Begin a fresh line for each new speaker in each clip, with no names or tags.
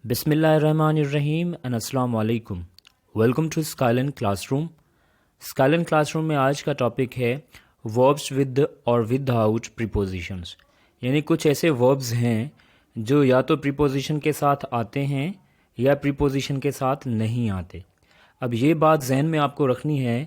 बिस्मिल्लाहिर्रहमानिर्रहीम एंड अस्सलाम वालेकुम। Welcome to Skylan classroom. Skylan classroom में आज का टॉपिक है वर्ब्स विद और विदाउट प्रीपोजिशंस, यानी कुछ ऐसे वर्ब्स हैं जो या तो प्रीपोजिशन के साथ आते हैं या प्रीपोजिशन के साथ नहीं आते। अब ये बात जहन में आपको रखनी है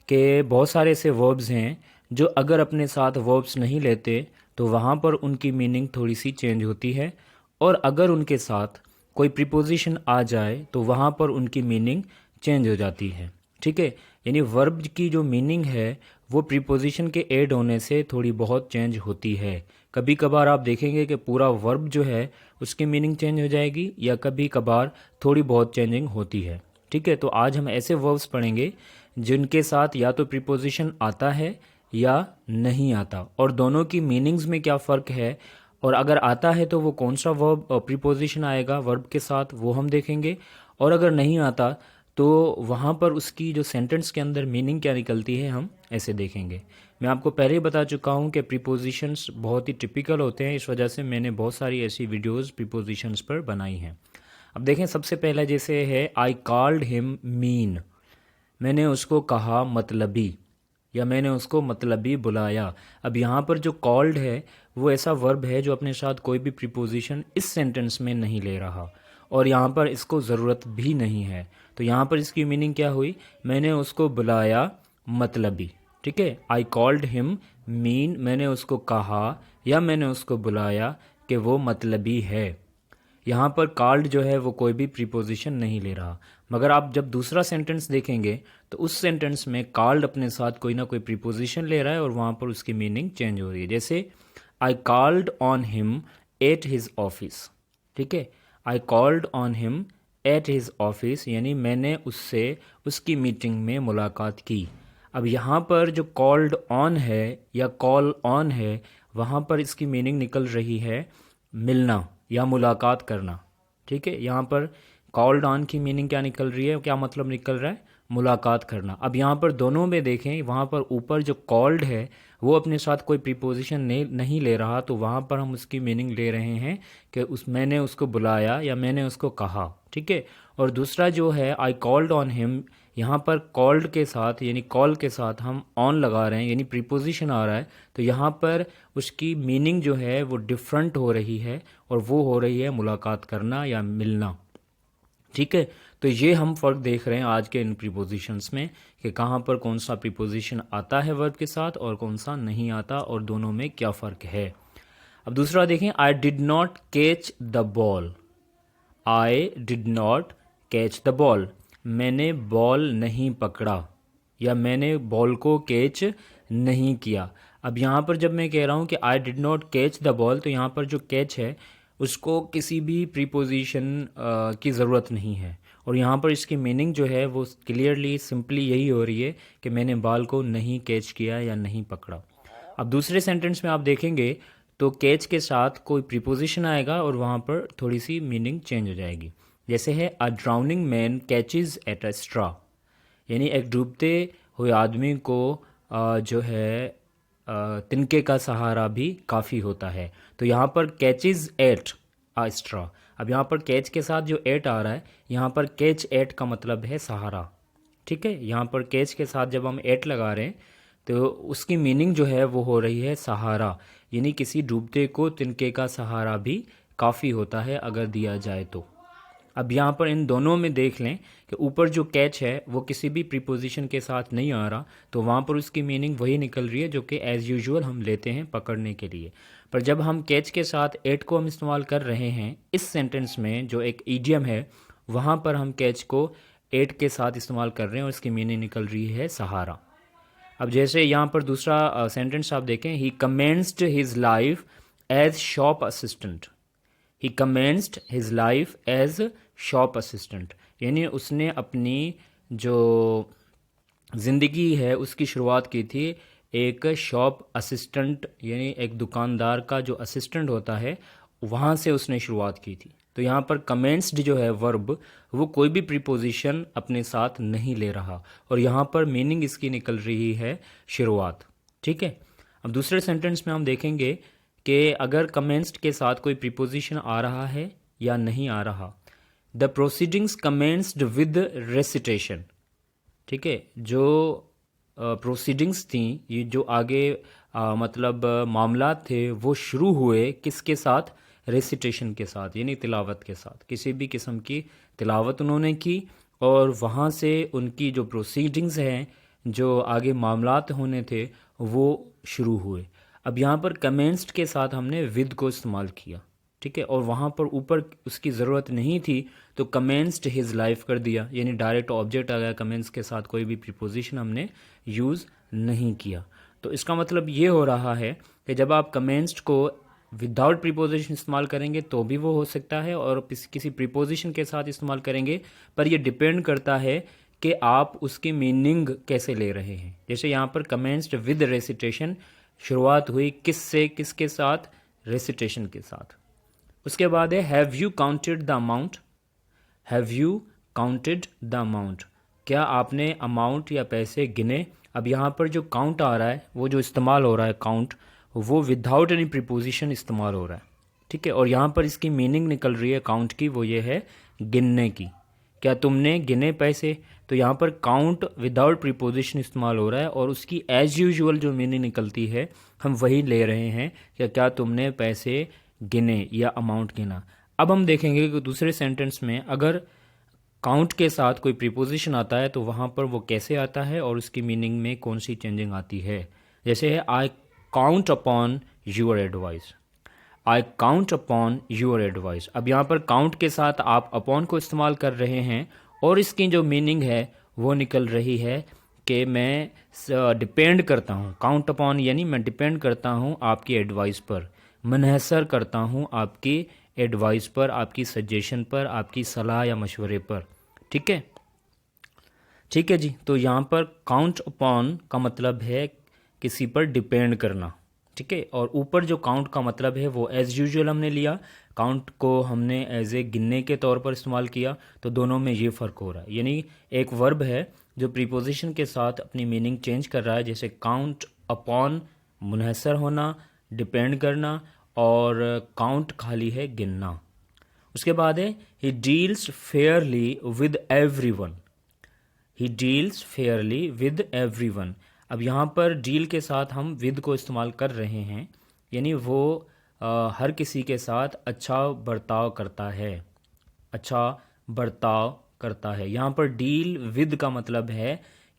कि बहुत सारे ऐसे वर्ब्स हैं जो अगर अपने साथ वर्ब्स नहीं लेते तो वहाँ पर उनकी मीनिंग थोड़ी सी चेंज होती है, और अगर उनके साथ कोई प्रीपोजिशन आ जाए तो वहाँ पर उनकी मीनिंग चेंज हो जाती है। ठीक है, यानी वर्ब की जो मीनिंग है वो प्रीपोजिशन के ऐड होने से थोड़ी बहुत चेंज होती है। कभी कभार आप देखेंगे कि पूरा वर्ब जो है उसकी मीनिंग चेंज हो जाएगी, या कभी कभार थोड़ी बहुत चेंजिंग होती है। ठीक है, तो आज हम ऐसे वर्ब्स पढ़ेंगे जिनके साथ या तो प्रीपोजिशन आता है या नहीं आता, और दोनों की मीनिंग्स में क्या फ़र्क है, और अगर आता है तो वो कौन सा वर्ब प्रीपोजिशन आएगा वर्ब के साथ वो हम देखेंगे, और अगर नहीं आता तो वहाँ पर उसकी जो सेंटेंस के अंदर मीनिंग क्या निकलती है हम ऐसे देखेंगे। मैं आपको पहले ही बता चुका हूँ कि प्रीपोजिशंस बहुत ही टिपिकल होते हैं, इस वजह से मैंने बहुत सारी ऐसी वीडियोस प्रीपोजिशंस पर बनाई हैं। अब देखें, सबसे पहला जैसे है आई कॉल्ड हिम मीन, मैंने उसको कहा मतलबी, या मैंने उसको मतलबी बुलाया। अब यहाँ पर जो कॉल्ड है वो ऐसा वर्ब है जो अपने साथ कोई भी प्रीपोजिशन इस सेंटेंस में नहीं ले रहा, और यहाँ पर इसको ज़रूरत भी नहीं है। तो यहाँ पर इसकी मीनिंग क्या हुई, मैंने उसको बुलाया मतलबी। ठीक है, आई कॉल्ड हिम मीन, मैंने उसको कहा या मैंने उसको बुलाया कि वो मतलबी है। यहाँ पर कॉल्ड जो है वो कोई भी प्रीपोजिशन नहीं ले रहा, मगर आप जब दूसरा सेंटेंस देखेंगे तो उस सेंटेंस में कॉल्ड अपने साथ कोई ना कोई प्रीपोजिशन ले रहा है और वहाँ पर उसकी मीनिंग चेंज हो रही है। जैसे I called on him at his office. ठीक है, I called on him at his office, यानी मैंने उससे उसकी मीटिंग में मुलाकात की। अब यहाँ पर जो कॉल्ड ऑन है या कॉल ऑन है, वहाँ पर इसकी मीनिंग निकल रही है मिलना या मुलाकात करना। ठीक है, यहाँ पर कॉल्ड ऑन की मीनिंग क्या निकल रही है, क्या मतलब निकल रहा है, मुलाकात करना। अब यहाँ पर दोनों में देखें, वहाँ पर ऊपर जो कॉल्ड है वो अपने साथ कोई प्रीपोजिशन नहीं ले रहा, तो वहाँ पर हम उसकी मीनिंग ले रहे हैं कि मैंने उसको बुलाया या मैंने उसको कहा। ठीक है, और दूसरा जो है आई कॉल्ड ऑन हिम, यहाँ पर कॉल्ड के साथ यानी कॉल के साथ हम ऑन लगा रहे हैं, यानी प्रीपोजिशन आ रहा है, तो यहाँ पर उसकी मीनिंग जो है वो डिफरेंट हो रही है, और वो हो रही है मुलाकात करना या मिलना। ठीक है, तो ये हम फ़र्क देख रहे हैं आज के इन प्रीपोजिशंस में कि कहाँ पर कौन सा प्रीपोजिशन आता है वर्ब के साथ और कौन सा नहीं आता, और दोनों में क्या फ़र्क है। अब दूसरा देखें, I did not catch the ball. I did not catch the ball, मैंने बॉल नहीं पकड़ा या मैंने बॉल को कैच नहीं किया। अब यहाँ पर जब मैं कह रहा हूँ कि I did not catch the ball, तो यहाँ पर जो कैच है उसको किसी भी प्रीपोजिशन की ज़रूरत नहीं है, और यहाँ पर इसकी मीनिंग जो है वो क्लियरली सिंपली यही हो रही है कि मैंने बॉल को नहीं कैच किया या नहीं पकड़ा। अब दूसरे सेंटेंस में आप देखेंगे तो कैच के साथ कोई प्रीपोजिशन आएगा और वहाँ पर थोड़ी सी मीनिंग चेंज हो जाएगी। जैसे है a drowning man catches at a straw, यानी एक डूबते हुए आदमी को जो है तिनके का सहारा भी काफ़ी होता है। तो यहाँ पर कैचेज एट अ स्ट्रॉ, अब यहाँ पर कैच के साथ जो एट आ रहा है, यहाँ पर कैच एट का मतलब है सहारा। ठीक है, यहाँ पर कैच के साथ जब हम एट लगा रहे हैं तो उसकी मीनिंग जो है वो हो रही है सहारा, यानी किसी डूबते को तिनके का सहारा भी काफ़ी होता है अगर दिया जाए तो। अब यहाँ पर इन दोनों में देख लें कि ऊपर जो कैच है वो किसी भी प्रीपोजिशन के साथ नहीं आ रहा, तो वहाँ पर उसकी मीनिंग वही निकल रही है जो कि एज़ यूजुअल हम लेते हैं पकड़ने के लिए। पर जब हम कैच के साथ एट को हम इस्तेमाल कर रहे हैं इस सेंटेंस में, जो एक ईडियम है, वहाँ पर हम कैच को एट के साथ इस्तेमाल कर रहे हैं और इसकी मीनिंग निकल रही है सहारा। अब जैसे यहाँ पर दूसरा सेंटेंस आप देखें, he commenced his life as shop assistant. He commenced his life as shop assistant, यानी उसने अपनी जो ज़िंदगी है उसकी शुरुआत की थी एक शॉप असिस्टेंट, यानी एक दुकानदार का जो असिस्टेंट होता है वहाँ से उसने शुरुआत की थी। तो यहाँ पर कमेंस्ड जो है वर्ब वो कोई भी प्रीपोजिशन अपने साथ नहीं ले रहा, और यहाँ पर मीनिंग इसकी निकल रही है शुरुआत। ठीक है, अब दूसरे सेंटेंस में हम देखेंगे कि अगर कमेंस्ड के साथ कोई प्रीपोजिशन आ रहा है या नहीं आ रहा। The proceedings commenced with recitation. ठीक है, जो प्रोसीडिंग्स थी, ये जो आगे मतलब मामला थे, वो शुरू हुए किसके साथ? रेसिटेशन के साथ, यानी तिलावत के साथ। किसी भी किस्म की तिलावत उन्होंने की और वहाँ से उनकी जो प्रोसीडिंग्स हैं, जो आगे मामलात होने थे, वो शुरू हुए। अब यहाँ पर कमेंस्ड के साथ हमने विद को इस्तेमाल किया। ठीक है, और वहाँ पर ऊपर उसकी ज़रूरत नहीं थी तो कमेंस्ड हिज लाइफ कर दिया, यानी डायरेक्ट ऑब्जेक्ट आ गया। कमेंस के साथ कोई भी प्रीपोजिशन हमने यूज़ नहीं किया। तो इसका मतलब ये हो रहा है कि जब आप कमेंस्ड को विदाउट प्रीपोजिशन इस्तेमाल करेंगे तो भी वो हो सकता है, और किसी प्रीपोजिशन के साथ इस्तेमाल करेंगे, पर ये डिपेंड करता है कि आप उसकी मीनिंग कैसे ले रहे हैं। जैसे यहाँ पर कमेंस्ड विद रेसिटेशन, शुरुआत हुई किससे? किसके साथ? रेसिटेशन के साथ। उसके बाद है have you counted the amount. Have you counted the amount, क्या आपने अमाउंट या पैसे गिने? अब यहाँ पर जो काउंट आ रहा है, वो जो इस्तेमाल हो रहा है काउंट, वो विदाउट एनी प्रीपोजिशन इस्तेमाल हो रहा है। ठीक है, और यहाँ पर इसकी मीनिंग निकल रही है काउंट की, वो ये है गिनने की। क्या तुमने गिने पैसे? तो यहाँ पर काउंट विदाउट प्रीपोजिशन इस्तेमाल हो रहा है और उसकी एज यूजुअल जो मीनिंग निकलती है हम वही ले रहे हैं कि क्या तुमने पैसे गिने या अमाउंट गिना। अब हम देखेंगे कि दूसरे सेंटेंस में अगर काउंट के साथ कोई प्रीपोजिशन आता है तो वहाँ पर वो कैसे आता है और उसकी मीनिंग में कौन सी चेंजिंग आती है। जैसे है I count upon your advice. I count upon your advice. अब यहाँ पर काउंट के साथ आप अपॉन को इस्तेमाल कर रहे हैं और इसकी जो मीनिंग है वो निकल रही है कि मैं डिपेंड करता हूँ। काउंट अपॉन यानी मैं डिपेंड करता हूँ आपकी एडवाइस पर, मुनहसर करता हूँ आपकी एडवाइस पर, आपकी सजेशन पर, आपकी सलाह या मशवरे पर। ठीक है, ठीक है जी। तो यहाँ पर काउंट अपॉन का मतलब है किसी पर डिपेंड करना। ठीक है, और ऊपर जो काउंट का मतलब है वो एज़ यूजुअल हमने लिया, काउंट को हमने एज ए गिनने के तौर पर इस्तेमाल किया। तो दोनों में ये फ़र्क हो रहा है, यानी एक वर्ब है जो प्रीपोजिशन के साथ अपनी मीनिंग चेंज कर रहा है, जैसे काउंट अपॉन मुनहसर होना, डिपेंड करना, और काउंट खाली है गिनना। उसके बाद है he deals Fairlie with everyone. He deals Fairlie with everyone. अब यहाँ पर डील के साथ हम विद को इस्तेमाल कर रहे हैं, यानी वो हर किसी के साथ अच्छा बर्ताव करता है। अच्छा बर्ताव करता है। यहाँ पर डील विद का मतलब है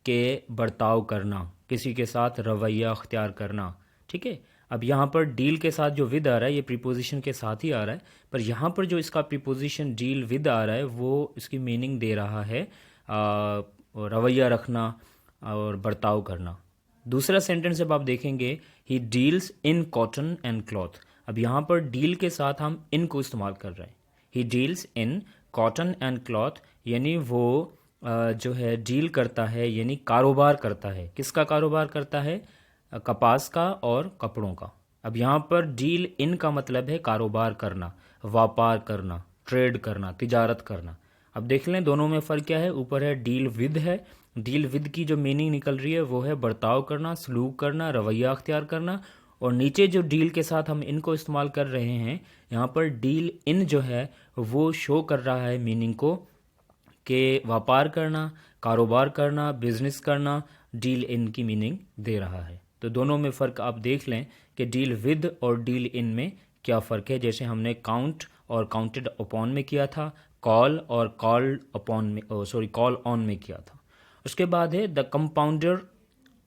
कि बर्ताव करना, किसी के साथ रवैया अख्तियार करना। ठीक है, अब यहाँ पर डील के साथ जो विद आ रहा है ये प्रीपोजिशन के साथ ही आ रहा है, पर यहाँ पर जो इसका प्रीपोजिशन डील विद आ रहा है वो इसकी मीनिंग दे रहा है रवैया रखना और बर्ताव करना। दूसरा सेंटेंस जब आप देखेंगे he deals in cotton and cloth. अब यहाँ पर डील के साथ हम इन को इस्तेमाल कर रहे हैं। He deals in cotton and cloth, यानी वो जो है डील करता है, यानी कारोबार करता है। किसका कारोबार करता है? कपास का और कपड़ों का। अब यहाँ पर डील इन का मतलब है कारोबार करना, व्यापार करना, ट्रेड करना, तिजारत करना। अब देख लें दोनों में फ़र्क क्या है। ऊपर है डील विद है, डील विद की जो मीनिंग निकल रही है वो है बर्ताव करना, सलूक करना, रवैया अख्तियार करना। और नीचे जो डील के साथ हम इनको इस्तेमाल कर रहे हैं, यहाँ पर डील इन जो है वो शो कर रहा है मीनिंग को कि व्यापार करना, कारोबार करना, बिजनेस करना, डील इन की मीनिंग दे रहा है। तो दोनों में फ़र्क आप देख लें कि डील विद और डील इन में क्या फ़र्क है। जैसे हमने काउंट और काउंटेड अपॉन में किया था, कॉल और कॉल्ड अपॉन में कॉल ऑन में किया था। उसके बाद है द कंपाउंडर।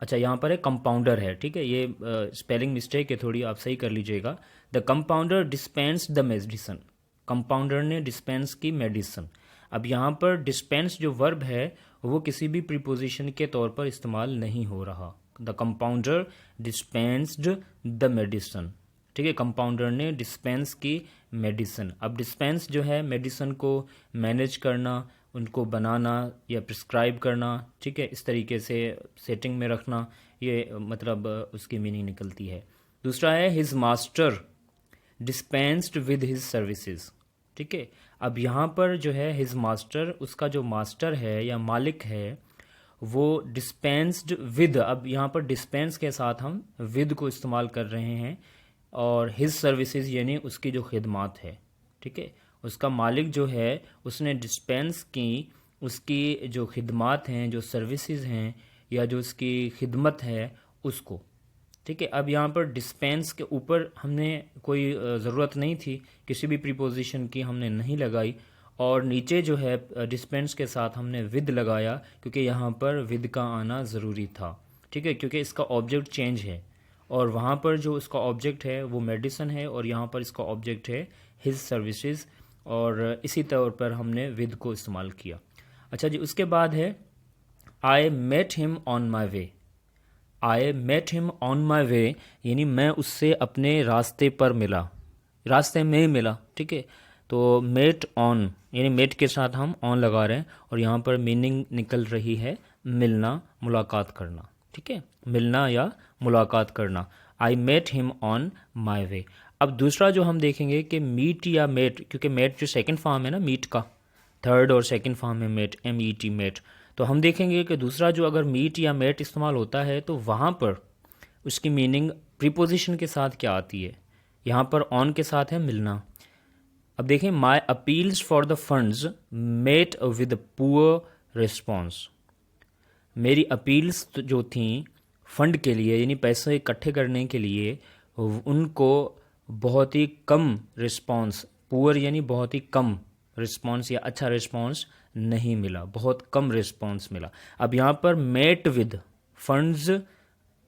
अच्छा, यहाँ पर है कंपाउंडर है। ठीक है, ये स्पेलिंग मिस्टेक है थोड़ी, आप सही कर लीजिएगा। The compounder dispense the medicine. Compounder ने डिस्पेंस की मेडिसिन। अब यहाँ पर डिस्पेंस जो वर्ब है वो किसी भी प्रीपोजिशन के तौर पर इस्तेमाल नहीं हो रहा। The compounder dispensed the medicine. ठीक है, कंपाउंडर ने डिस्पेंस की मेडिसिन। अब डिस्पेंस जो है मेडिसिन को मैनेज करना, उनको बनाना या प्रिस्क्राइब करना। ठीक है, इस तरीके से सेटिंग में रखना, ये मतलब उसकी मीनिंग निकलती है। दूसरा है his master dispensed with his services. ठीक है, अब यहाँ पर जो है हिज मास्टर, उसका जो मास्टर है या मालिक है वो डिस्पेंस्ड विद। अब यहाँ पर डिस्पेंस के साथ हम विद को इस्तेमाल कर रहे हैं, और हिज सर्विसेज यानी उसकी जो खिदमात है। ठीक है, उसका मालिक जो है उसने डिस्पेंस की उसकी जो खिदमात हैं, जो सर्विसेज हैं या जो उसकी खिदमत है उसको। ठीक है, अब यहाँ पर डिस्पेंस के ऊपर हमने कोई ज़रूरत नहीं थी, किसी भी प्रीपोजिशन की हमने नहीं लगाई, और नीचे जो है डिस्पेंस के साथ हमने विद लगाया क्योंकि यहाँ पर विद का आना ज़रूरी था। ठीक है, क्योंकि इसका ऑब्जेक्ट चेंज है और वहाँ पर जो इसका ऑब्जेक्ट है वो मेडिसन है और यहाँ पर इसका ऑब्जेक्ट है हिज सर्विसेज, और इसी तौर पर हमने विद को इस्तेमाल किया। अच्छा जी, उसके बाद है I met him on my way. I met him on my way यानी मैं उससे अपने रास्ते पर मिला, रास्ते में ही मिला। ठीक है, तो मेट ऑन यानी मेट के साथ हम ऑन लगा रहे हैं और यहाँ पर मीनिंग निकल रही है मिलना, मुलाकात करना। ठीक है, मिलना या मुलाकात करना। I met him on my way. अब दूसरा जो हम देखेंगे कि मीट या मेट, क्योंकि मेट जो सेकंड फॉर्म है ना मीट का, थर्ड और सेकंड फॉर्म है मेट, MET मेट। तो हम देखेंगे कि दूसरा जो अगर मीट या मेट इस्तेमाल होता है तो वहाँ पर उसकी मीनिंग प्रीपोजिशन के साथ क्या आती है। यहाँ पर ऑन के साथ है मिलना। अब देखें, my appeals for the funds met with poor response. मेरी अपील्स जो थी फंड के लिए यानी पैसे इकट्ठे करने के लिए, उनको बहुत ही कम रिस्पॉन्स, पुअर यानी बहुत ही कम रिस्पॉन्स या अच्छा रिस्पॉन्स नहीं मिला, बहुत कम रिस्पॉन्स मिला। अब यहाँ पर met with funds,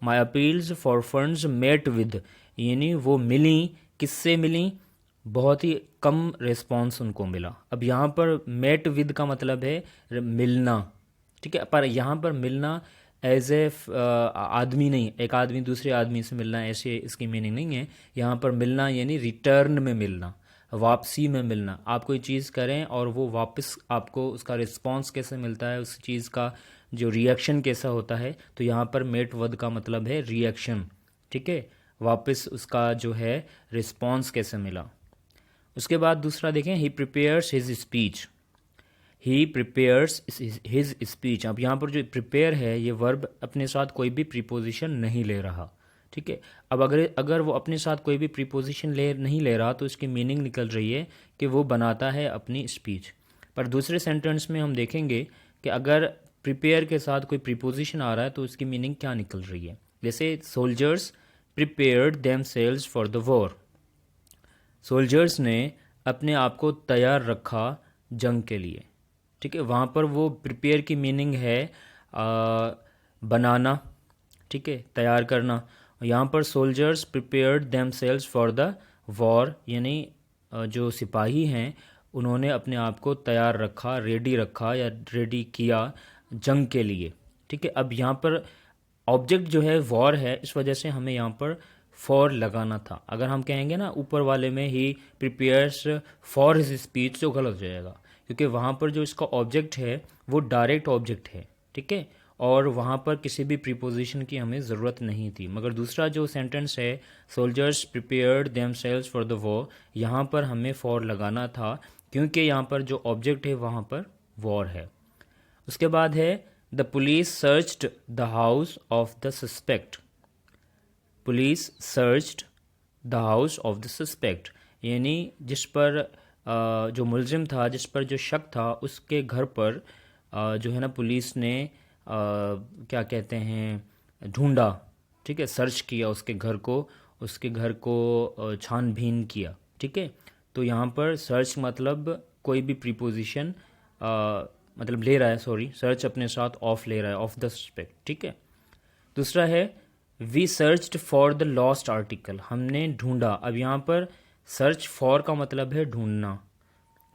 my appeals for funds met with यानी वो मिली, किससे मिली, बहुत ही कम रिस्पॉन्स उनको मिला। अब यहाँ पर मेट विद का मतलब है मिलना। ठीक है, पर यहाँ पर मिलना एज ए आदमी नहीं, एक आदमी दूसरे आदमी से मिलना, ऐसे इसकी मीनिंग नहीं है। यहाँ पर मिलना यानी रिटर्न में मिलना, वापसी में मिलना। आप कोई चीज़ करें और वो वापस आपको उसका रिस्पॉन्स कैसे मिलता है, उस चीज़ का जो रिएक्शन कैसा होता है, तो यहाँ पर मेट वद का मतलब है रिएक्शन। ठीक है, वापस उसका जो है रिस्पॉन्स कैसे मिला। उसके बाद दूसरा देखें, ही प्रिपेयर्स हिज स्पीच। ही प्रिपेयर्स हिज स्पीच। अब यहाँ पर जो प्रिपेयर है ये वर्ब अपने साथ कोई भी प्रीपोजिशन नहीं ले रहा। ठीक है, अब अगर वो अपने साथ कोई भी प्रीपोजिशन नहीं ले रहा तो इसकी मीनिंग निकल रही है कि वो बनाता है अपनी स्पीच। पर दूसरे सेंटेंस में हम देखेंगे कि अगर प्रिपेयर के साथ कोई प्रीपोजिशन आ रहा है तो उसकी मीनिंग क्या निकल रही है। जैसे soldiers prepared themselves for the war. Soldiers ने अपने आप को तैयार रखा जंग के लिए। ठीक है, वहाँ पर वो प्रिपेयर की मीनिंग है बनाना, ठीक है, तैयार करना। यहाँ पर soldiers prepared themselves for the war यानी जो सिपाही हैं उन्होंने अपने आप को तैयार रखा, रेडी रखा या रेडी किया जंग के लिए। ठीक है, अब यहाँ पर ऑब्जेक्ट जो है वॉर है, इस वजह से हमें यहाँ पर फॉर लगाना था। अगर हम कहेंगे ना ऊपर वाले में ही प्रिपेयर्स फॉर हिज स्पीच तो गलत हो जाएगा, क्योंकि वहाँ पर जो इसका ऑब्जेक्ट है वो डायरेक्ट ऑब्जेक्ट है। ठीक है, और वहाँ पर किसी भी प्रीपोजिशन की हमें ज़रूरत नहीं थी। मगर दूसरा जो सेंटेंस है soldiers prepared themselves for the war, यहाँ पर हमें फॉर लगाना था क्योंकि यहाँ पर जो ऑब्जेक्ट है वहाँ पर वॉर है। उसके बाद है the police searched the house of the suspect. Police searched the house of the suspect यानी जिस पर जो मुलजिम था, जिस पर जो शक था, उसके घर पर जो है ना पुलिस ने क्या कहते हैं ढूंढा। ठीक है, सर्च किया उसके घर को छानबीन किया। ठीक है, तो यहाँ पर सर्च मतलब कोई भी प्रीपोजिशन मतलब ले रहा है, सर्च अपने साथ ऑफ ले रहा है, ऑफ द सस्पेक्ट। ठीक है, दूसरा है we searched for the lost article. हमने ढूंढा। अब यहाँ पर सर्च फॉर का मतलब है ढूंढना।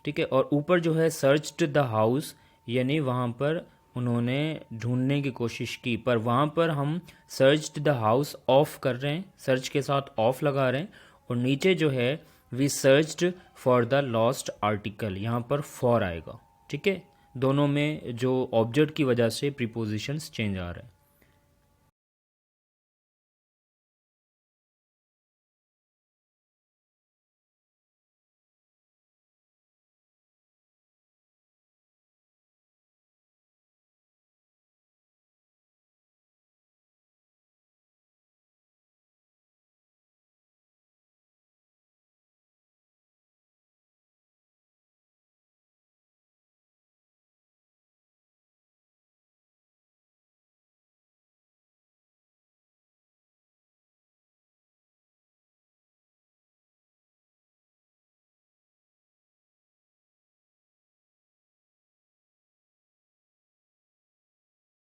ठीक है, और ऊपर जो है सर्च्ड द हाउस यानी वहाँ पर उन्होंने ढूंढने की कोशिश की, पर वहाँ पर हम सर्च्ड द हाउस ऑफ कर रहे हैं, सर्च के साथ ऑफ लगा रहे हैं, और नीचे जो है we searched for the lost article, यहाँ पर फॉर आएगा। ठीक है, दोनों में जो ऑब्जेक्ट की वजह से प्रीपोजिशंस चेंज आ रहे हैं।